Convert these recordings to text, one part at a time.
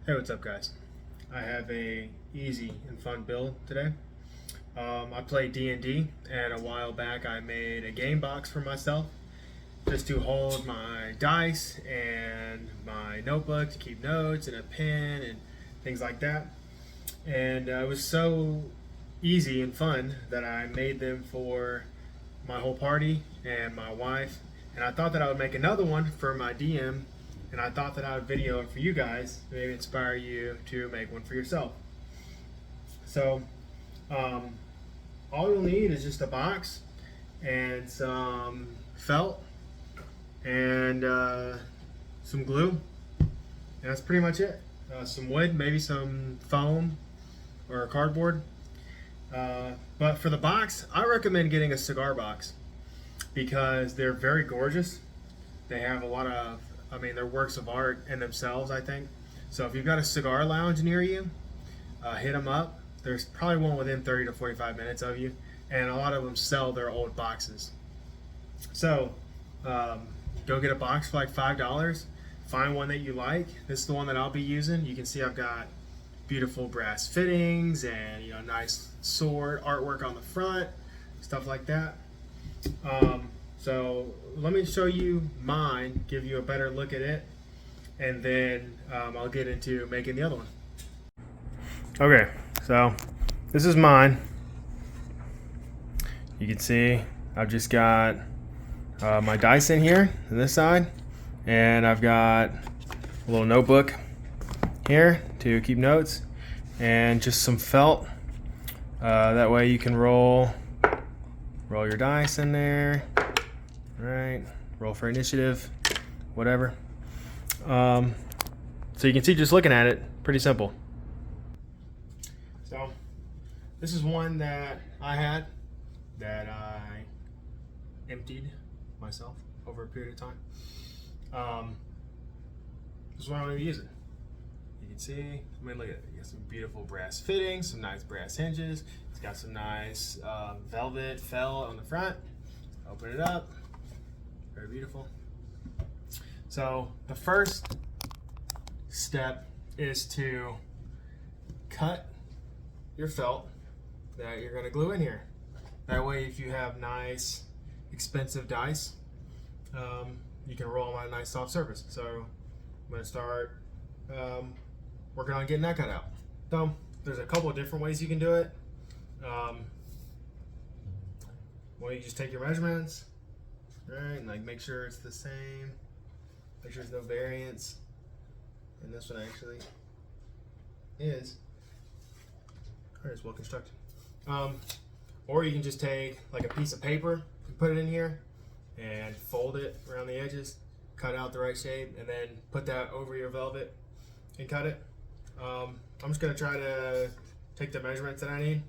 Hey, what's up, guys? I have a easy and fun build today. I play D&D, and a while back I made a game box for myself just to hold my dice and my notebook to keep notes and a pen and things like that. And it was so easy and fun that I made them for my whole party and my wife. And I thought that I would make another one for my DM, and I thought that I would video it for you guys, maybe inspire you to make one for yourself. So, all you'll need is just a box and some felt and some glue, and that's pretty much it. Some wood, maybe some foam or cardboard. But for the box, I recommend getting a cigar box because they're very gorgeous. They have a lot of, they're works of art in themselves, I think. So if you've got a cigar lounge near you, hit them up. There's probably one within 30 to 45 minutes of you, and a lot of them sell their old boxes. So go get a box for like $5. Find one that you like. This is the one that I'll be using. You can see I've got beautiful brass fittings and nice sword artwork on the front, stuff like that. So let me show you mine, give you a better look at it, and then I'll get into making the other one. Okay, so this is mine. You can see I've just got my dice in here on this side, and I've got a little notebook here to keep notes, and just some felt. That way you can roll your dice in there. Right, roll for initiative, whatever. So you can see just looking at it, pretty simple. So this is one that I had that I emptied myself over a period of time. This is what I'm going to be using. You can see, look at it. You got some beautiful brass fittings, some nice brass hinges. It's got some nice velvet felt on the front. Open it up. Very beautiful. So the first step is to cut your felt that you're going to glue in here. That way, if you have nice, expensive dice, you can roll them on a nice soft surface. So I'm going to start working on getting that cut out. So there's a couple of different ways you can do it. Well, you just take your measurements. Right, and make sure it's the same. Make sure there's no variance. And this one actually is. It's well constructed. Or you can just take like a piece of paper and put it in here and fold it around the edges, cut out the right shape, and then put that over your velvet and cut it. I'm just gonna try to take the measurements that I need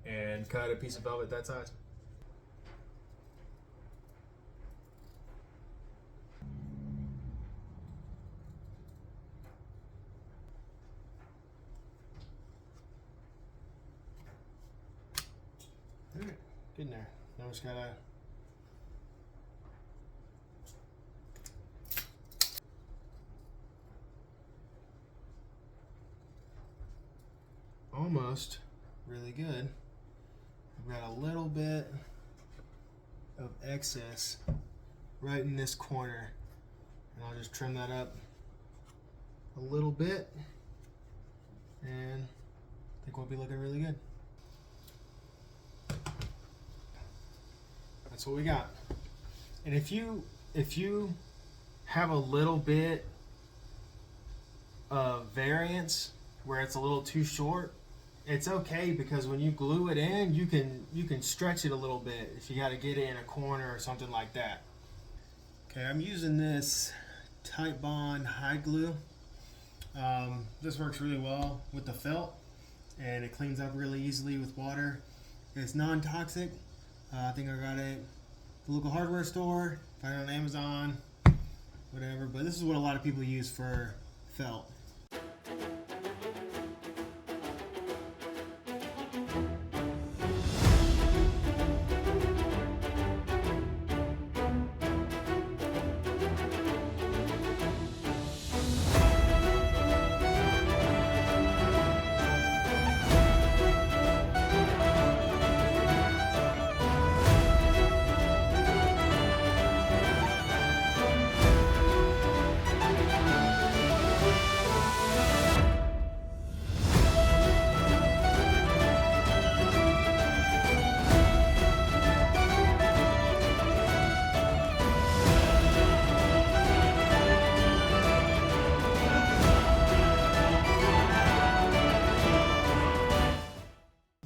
and cut a piece of velvet that size. Alright, good in there. Now we just gotta almost really good. I've got a little bit of excess right in this corner, and I'll just trim that up a little bit, and I think we'll be looking really good. That's what we got. And if you have a little bit of variance where it's a little too short, it's okay, because when you glue it in, you can stretch it a little bit if you got to get it in a corner or something like that. Okay, I'm using this Titebond hide glue. This works really well with the felt, and it cleans up really easily with water. It's non-toxic. I think I got it at the local hardware store, find it on Amazon, whatever. But this is what a lot of people use for felt.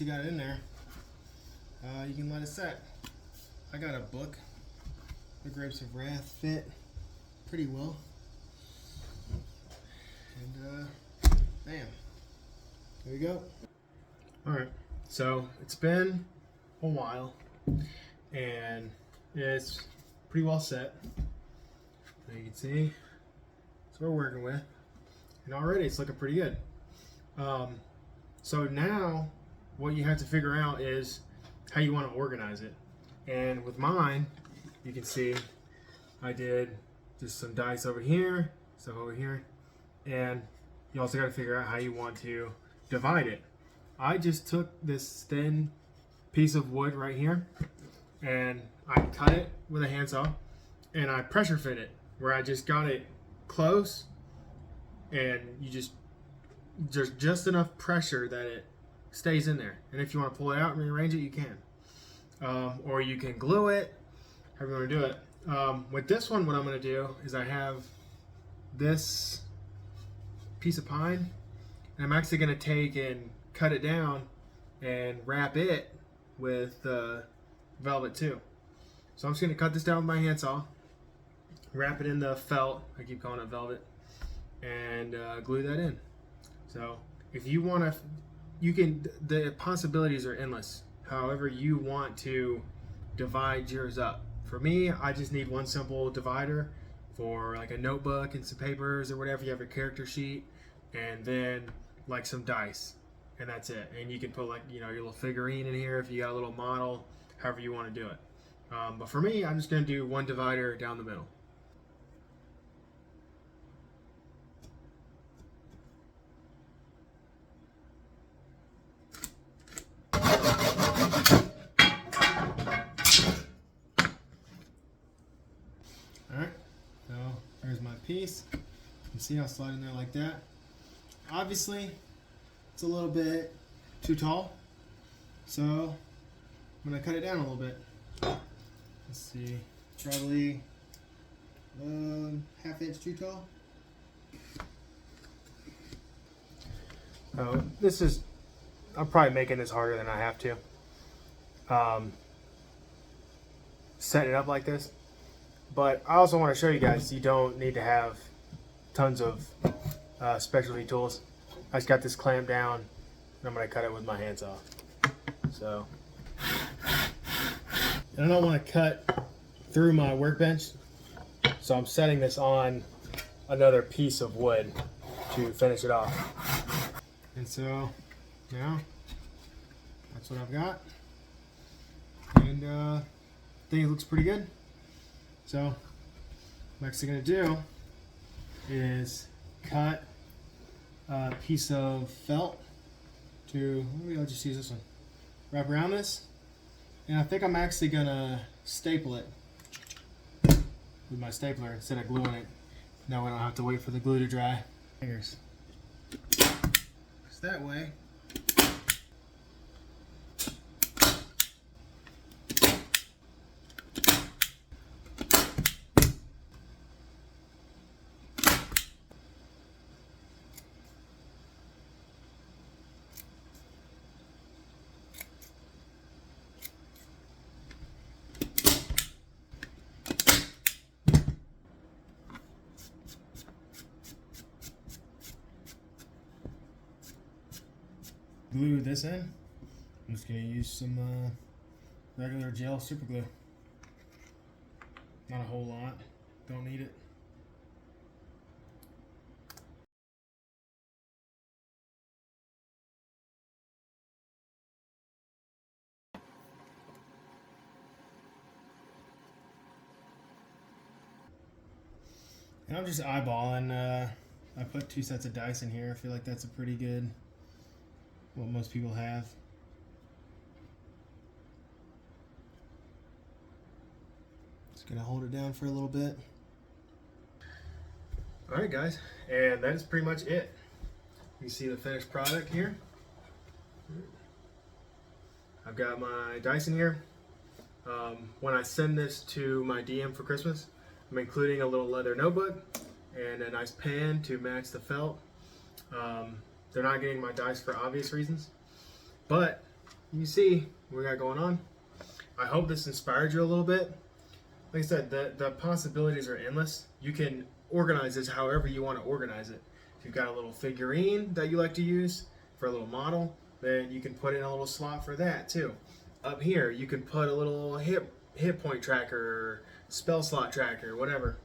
you got it in there, you can let it set. I got a book. The Grapes of Wrath fit pretty well. And bam. There we go. Alright, so it's been a while and it's pretty well set. Now you can see that's what we're working with. And already it's looking pretty good. So now what you have to figure out is how you want to organize it. And with mine, you can see I did just some dice over here, stuff over here, and you also got to figure out how you want to divide it. I just took this thin piece of wood right here and I cut it with a handsaw and I pressure fit it where I just got it close, and you there's just enough pressure that it stays in there. And if you want to pull it out and rearrange it, you can. Or you can glue it, however you want to do it. With this one, what I'm going to do is I have this piece of pine, and I'm actually going to take and cut it down and wrap it with velvet too. So I'm just going to cut this down with my handsaw, wrap it in the felt, I keep calling it velvet, and glue that in. So if you want to, you can, the possibilities are endless. However you want to divide yours up. For me, I just need one simple divider for like a notebook and some papers or whatever. You have your character sheet, and then like some dice, and that's it. And you can put like, your little figurine in here if you got a little model, however you want to do it. But for me, I'm just going to do one divider down the middle. Alright, so there's my piece. You can see I'll slide in there like that. Obviously, it's a little bit too tall, so I'm going to cut it down a little bit. Let's see, probably ½ inch too tall. Oh, I'm probably making this harder than I have to. Setting it up like this. But I also want to show you guys, you don't need to have tons of specialty tools. I just got this clamped down, and I'm going to cut it with my handsaw. So, and I don't want to cut through my workbench, so I'm setting this on another piece of wood to finish it off. And so now that's what I've got, and I think it looks pretty good. So what I'm actually going to do is cut a piece of felt to, maybe I'll just use this one, wrap around this, and I think I'm actually going to staple it with my stapler instead of gluing it. Now I don't have to wait for the glue to dry. Fingers. That way glue this in. I'm just going to use some regular gel super glue. Not a whole lot, don't need it. And I'm just eyeballing, I put 2 sets of dice in here. I feel like that's a pretty good, what most people have. Just gonna hold it down for a little bit. Alright guys, and that is pretty much it. You see the finished product here. I've got my dice in here. When I send this to my DM for Christmas, I'm including a little leather notebook and a nice pen to match the felt. They're not getting my dice for obvious reasons, but you see what we got going on. I hope this inspired you a little bit. Like I said, the possibilities are endless. You can organize this however you want to organize it. If you've got a little figurine that you like to use for a little model, then you can put in a little slot for that too. Up here, you can put a little hit point tracker, spell slot tracker, whatever.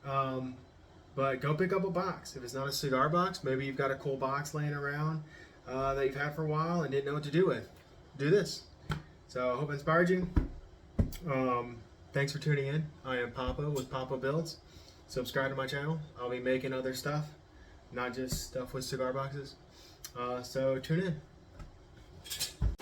But go pick up a box. If it's not a cigar box, maybe you've got a cool box laying around that you've had for a while and didn't know what to do with. Do this. So I hope it inspired you. Thanks for tuning in. I am Papa with Papa Builds. Subscribe to my channel. I'll be making other stuff, not just stuff with cigar boxes. So tune in.